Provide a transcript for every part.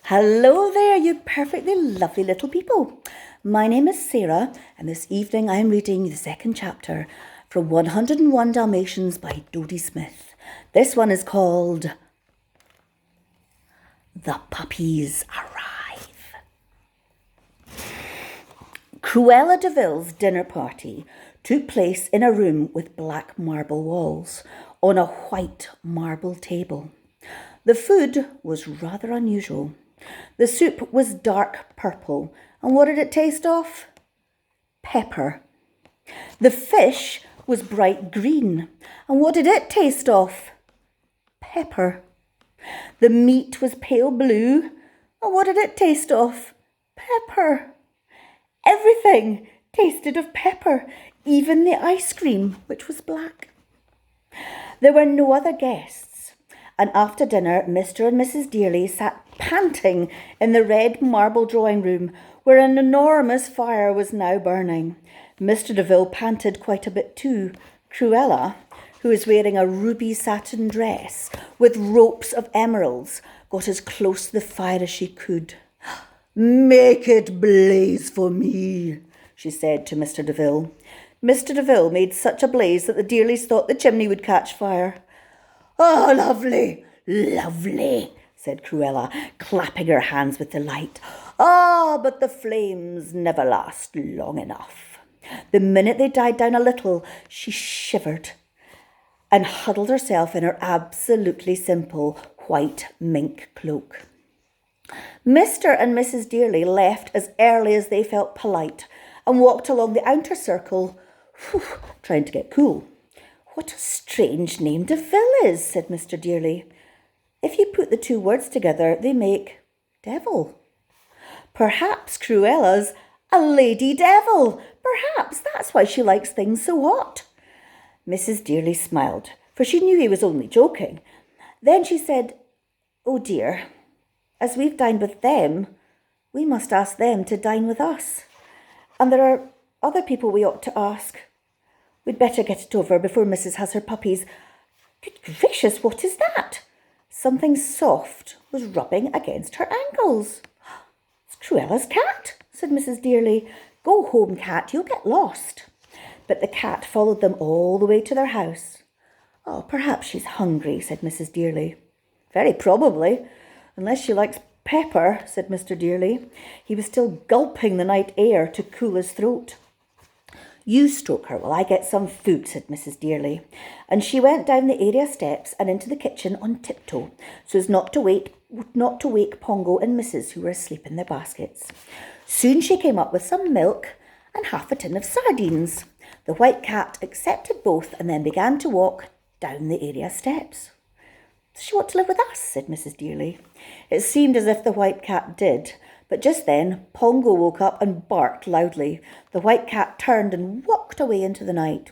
Hello there, you perfectly lovely little people. My name is Sarah, and this evening I am reading the second chapter from 101 Dalmatians by Dodie Smith. This one is called The Puppies Arrive. CruellaDe'ville's dinner party took place in a room with black marble walls on a white marble table. The food was rather unusual. The soup was dark purple, and what did it taste of? Pepper. The fish was bright green, and what did it taste of? Pepper. The meat was pale blue, and what did it taste of? Pepper. Everything tasted of pepper, even the ice cream, which was black. There were no other guests, and after dinner, Mr. and Mrs. Dearly sat panting in the red marble drawing room, where an enormous fire was now burning. Mr. Deville panted quite a bit too. Cruella, who was wearing a ruby satin dress with ropes of emeralds, got as close to the fire as she could. "Make it blaze for me," she said to Mr. Deville. Mr. Deville made such a blaze that the Dearlys thought the chimney would catch fire. "Oh, lovely, lovely," said Cruella, clapping her hands with delight. "Ah, but the flames never last long enough." The minute they died down a little, she shivered and huddled herself in her absolutely simple white mink cloak. Mr. and Mrs. Dearly left as early as they felt polite and walked along the outer circle, trying to get cool. "What a strange name Deville is," said Mr. Dearly. "If you put the two words together, they make devil. Perhaps Cruella's a lady devil. Perhaps that's why she likes things so hot." Mrs. Dearly smiled, for she knew he was only joking. Then she said, "Oh dear, as we've dined with them, we must ask them to dine with us. And there are other people we ought to ask. We'd better get it over before Mrs. has her puppies." Good gracious, what is that? Something soft was rubbing against her ankles. "It's Cruella's cat," said Mrs. Dearly. "Go home, cat, you'll get lost." But the cat followed them all the way to their house. "Oh, perhaps she's hungry," said Mrs. Dearly. "Very probably, unless she likes pepper," said Mr. Dearly. He was still gulping the night air to cool his throat. "You stroke her while I get some food," said Mrs. Dearly, and she went down the area steps and into the kitchen on tiptoe, so as not to wake Pongo and Mrs., who were asleep in their baskets. Soon she came up with some milk and half a tin of sardines. The white cat accepted both and then began to walk down the area steps. "Does she want to live with us?" said Mrs. Dearly. It seemed as if the white cat did, but just then Pongo woke up and barked loudly. The white cat turned and walked away into the night.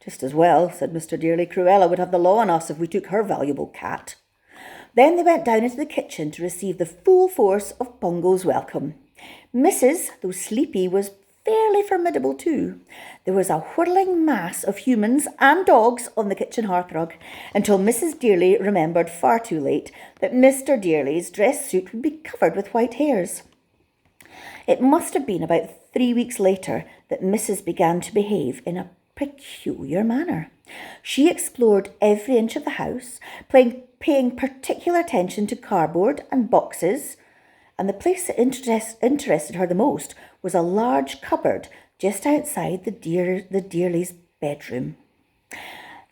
"Just as well," said Mr. Dearly. "Cruella would have the law on us if we took her valuable cat." Then they went down into the kitchen to receive the full force of Pongo's welcome. Mrs., though sleepy, was fairly formidable too. There was a whirling mass of humans and dogs on the kitchen hearthrug until Mrs. Dearly remembered far too late that Mr. Dearly's dress suit would be covered with white hairs. It must have been about 3 weeks later that Mrs. began to behave in a peculiar manner. She explored every inch of the house, paying particular attention to cardboard and boxes, and the place that interested her the most was a large cupboard just outside the Dearlys' bedroom.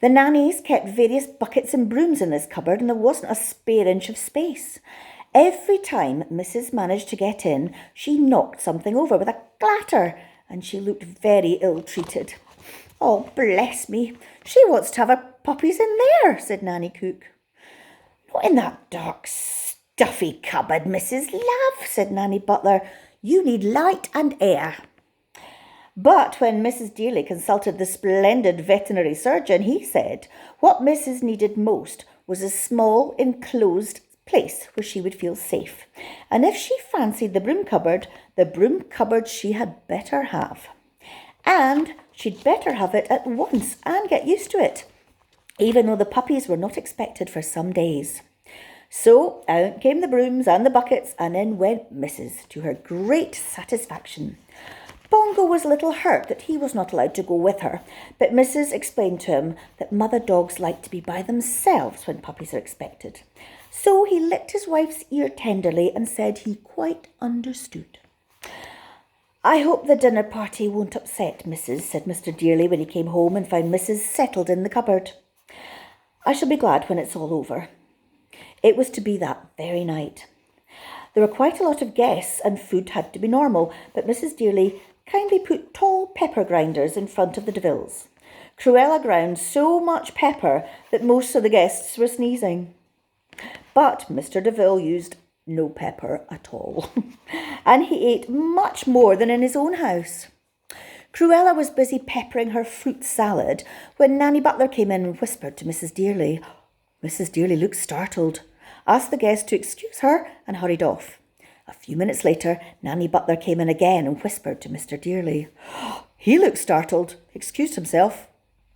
The nannies kept various buckets and brooms in this cupboard, and there wasn't a spare inch of space. Every time Mrs. managed to get in, she knocked something over with a clatter, and she looked very ill-treated. "Oh, bless me, she wants to have her puppies in there," said Nanny Cook. "Not in that dark, stuffy cupboard, Mrs. Love," said Nanny Butler. "You need light and air." But when Mrs. Dearly consulted the splendid veterinary surgeon, he said what Mrs. needed most was a small, enclosed place where she would feel safe. And if she fancied the broom cupboard she had better have. And she'd better have it at once and get used to it, even though the puppies were not expected for some days. So out came the brooms and the buckets, and in went Mrs. to her great satisfaction. Bongo was a little hurt that he was not allowed to go with her, but Mrs. explained to him that mother dogs like to be by themselves when puppies are expected. So he licked his wife's ear tenderly and said he quite understood. "I hope the dinner party won't upset Mrs.," said Mr. Dearly when he came home and found Mrs. settled in the cupboard. "I shall be glad when it's all over." It was to be that very night. There were quite a lot of guests and food had to be normal, but Mrs. Dearly kindly put tall pepper grinders in front of the DeVilles. Cruella ground so much pepper that most of the guests were sneezing. But Mr. DeVille used no pepper at all, and he ate much more than in his own house. Cruella was busy peppering her fruit salad when Nanny Butler came in and whispered to Mrs. Dearly. Mrs. Dearly looked startled, asked the guest to excuse her, and hurried off. A few minutes later, Nanny Butler came in again and whispered to Mr. Dearly. He looked startled, excused himself,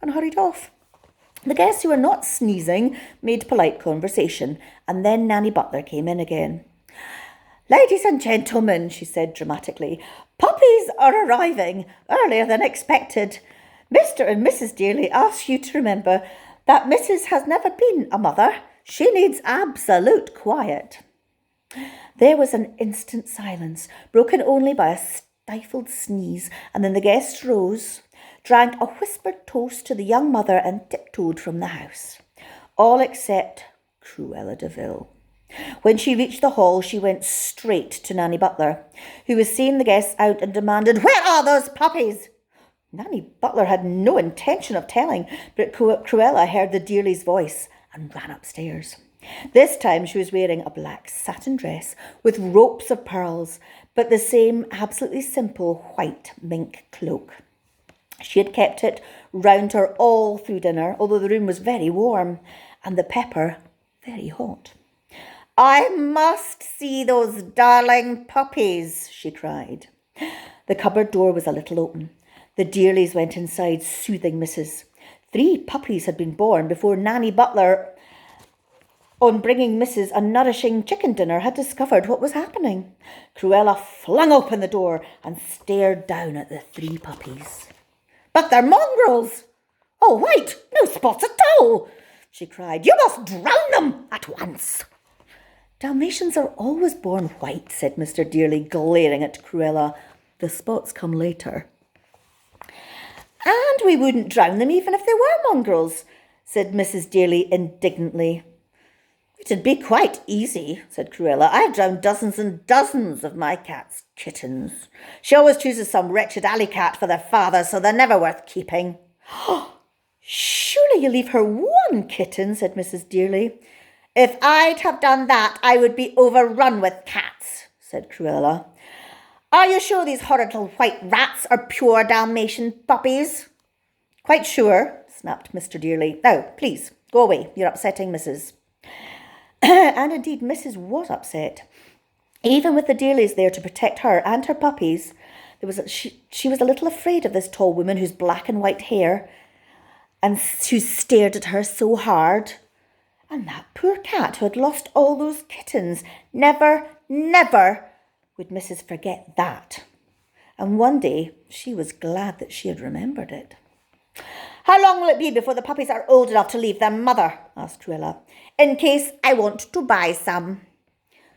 and hurried off. The guests who were not sneezing made polite conversation, and then Nanny Butler came in again. "Ladies and gentlemen," she said dramatically, "puppies are arriving earlier than expected. Mr. and Mrs. Dearly ask you to remember that Mrs. has never been a mother. She needs absolute quiet." There was an instant silence, broken only by a stifled sneeze, and then the guests rose, drank a whispered toast to the young mother, and tiptoed from the house. All except CruellaDe'ville. When she reached the hall, she went straight to Nanny Butler, who was seeing the guests out, and demanded, "Where are those puppies?" Nanny Butler had no intention of telling, but Cruella heard the Dearly's voice and ran upstairs. This time she was wearing a black satin dress with ropes of pearls, but the same absolutely simple white mink cloak. She had kept it round her all through dinner, although the room was very warm and the pepper very hot. "I must see those darling puppies," she cried. The cupboard door was a little open. The Dearlys went inside, soothing Mrs. 3 puppies had been born before Nanny Butler, on bringing Mrs. a nourishing chicken dinner, had discovered what was happening. Cruella flung open the door and stared down at the 3 puppies. "But they're mongrels! All white, no spots at all!" she cried. "You must drown them at once!" "Dalmatians are always born white," said Mr. Dearly, glaring at Cruella. "The spots come later." "And we wouldn't drown them even if they were mongrels," said Mrs. Dearly indignantly. "It'd be quite easy," said Cruella. "I've drowned dozens and dozens of my cat's kittens. She always chooses some wretched alley cat for their father, so they're never worth keeping." "Surely you leave her 1 kitten," said Mrs. Dearly. "If I'd have done that, I would be overrun with cats," said Cruella. "Are you sure these horrid little white rats are pure Dalmatian puppies?" "Quite sure," snapped Mr. Dearly. "Now, please, go away. You're upsetting Mrs." And indeed, Mrs. was upset. Even with the Dearlys there to protect her and her puppies, she was a little afraid of this tall woman whose black and white hair and who stared at her so hard. And that poor cat who had lost all those kittens. Never, never would Mrs. forget that. And one day she was glad that she had remembered it. "How long will it be before the puppies are old enough to leave their mother?" asked Cruella. "In case I want to buy some."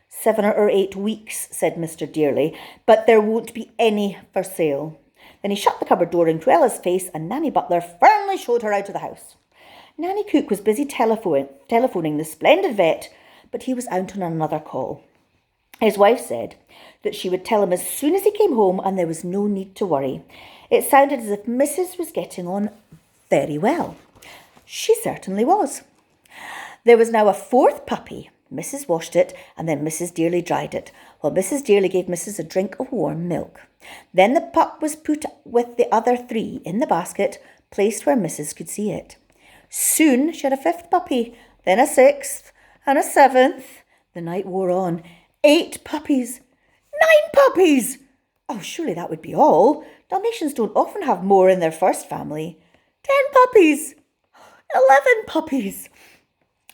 7 or 8 weeks, said Mr. Dearly, "but there won't be any for sale." Then he shut the cupboard door in Cruella's face, and Nanny Butler firmly showed her out of the house. Nanny Cook was busy telephoning the splendid vet, but he was out on another call. His wife said that she would tell him as soon as he came home, and there was no need to worry. It sounded as if Mrs. was getting on very well. She certainly was. There was now a 4th puppy. Mrs. washed it, and then Mrs. Dearly dried it, while Mrs. Dearly gave Mrs. a drink of warm milk. Then the pup was put with the other 3 in the basket, placed where Mrs. could see it. Soon she had a 5th puppy, then a 6th, and a 7th. The night wore on. 8 puppies. 9 puppies! Oh, surely that would be all. Dalmatians don't often have more in their first family. 10 puppies. 11 puppies.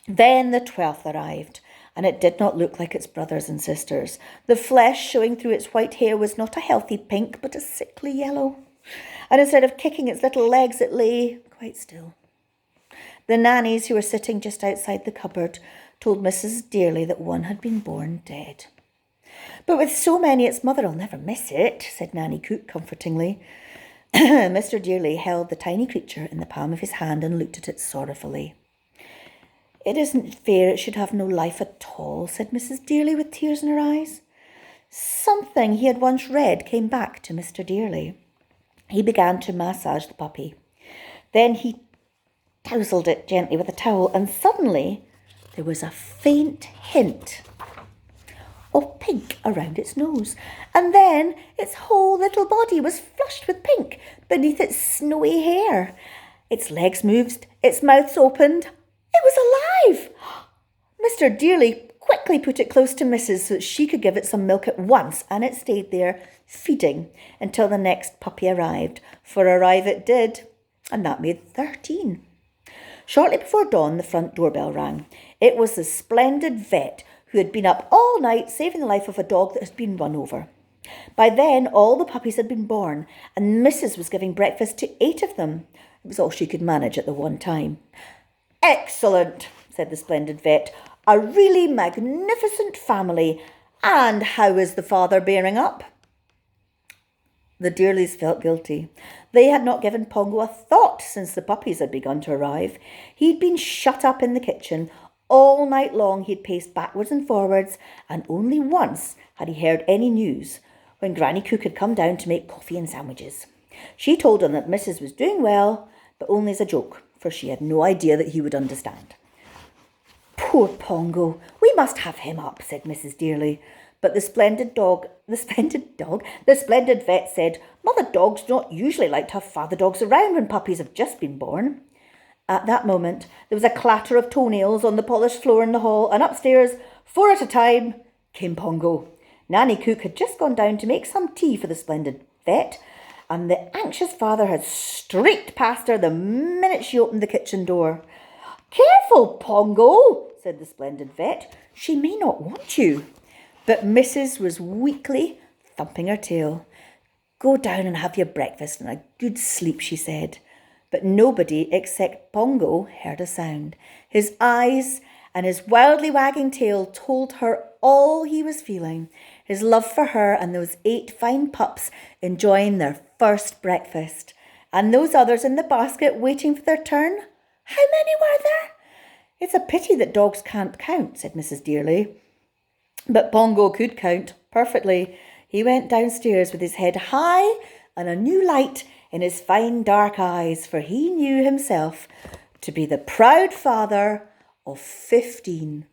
Then the 12th arrived, and it did not look like its brothers and sisters. The flesh showing through its white hair was not a healthy pink, but a sickly yellow. And instead of kicking its little legs, it lay quite still. The nannies, who were sitting just outside the cupboard, told Mrs. Dearly that one had been born dead. "But with so many, its mother'll never miss it," said Nanny Cook comfortingly. Mr. Dearly held the tiny creature in the palm of his hand and looked at it sorrowfully. "It isn't fair it should have no life at all," said Mrs. Dearly with tears in her eyes. Something he had once read came back to Mr. Dearly. He began to massage the puppy. Then he tousled it gently with a towel, and suddenly there was a faint hint of pink around its nose, and then its whole little body was flushed with pink beneath its snowy hair. Its legs moved, its mouth opened. It was alive! Mr. Dearly quickly put it close to Mrs. so that she could give it some milk at once, and it stayed there, feeding, until the next puppy arrived, for arrive it did, and that made 13. Shortly before dawn, the front doorbell rang. It was the splendid vet who had been up all night saving the life of a dog that had been run over. By then, all the puppies had been born, and Mrs. was giving breakfast to 8 of them. It was all she could manage at the one time. "Excellent," said the splendid vet. "A really magnificent family. And how is the father bearing up?" The Dearlys felt guilty. They had not given Pongo a thought since the puppies had begun to arrive. He'd been shut up in the kitchen. All night long he'd paced backwards and forwards, and only once had he heard any news, when Granny Cook had come down to make coffee and sandwiches. She told him that Mrs. was doing well, but only as a joke, for she had no idea that he would understand. "Poor Pongo, we must have him up," said Mrs. Dearly. But the splendid vet said, "Mother dogs don't usually like to have father dogs around when puppies have just been born." At that moment, there was a clatter of toenails on the polished floor in the hall, and upstairs, 4 at a time, came Pongo. Nanny Cook had just gone down to make some tea for the splendid vet, and the anxious father had streaked past her the minute she opened the kitchen door. "Careful, Pongo," said the splendid vet. "She may not want you." But Mrs. was weakly thumping her tail. "Go down and have your breakfast and a good sleep," she said. But nobody except Pongo heard a sound. His eyes and his wildly wagging tail told her all he was feeling. His love for her and those 8 fine pups enjoying their first breakfast. And those others in the basket waiting for their turn. How many were there? "It's a pity that dogs can't count," said Mrs. Dearly. But Pongo could count perfectly. He went downstairs with his head high and a new light in his fine dark eyes, for he knew himself to be the proud father of 15.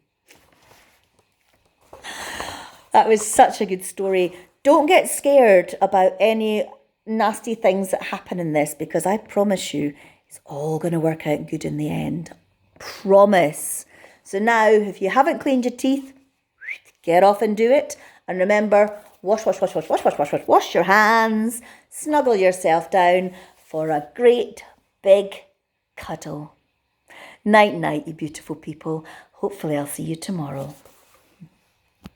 That was such a good story. Don't get scared about any nasty things that happen in this, because I promise you it's all going to work out good in the end. Promise. So now, if you haven't cleaned your teeth, get off and do it. And remember, wash your hands. Snuggle yourself down for a great big cuddle. Night, night, you beautiful people. Hopefully I'll see you tomorrow.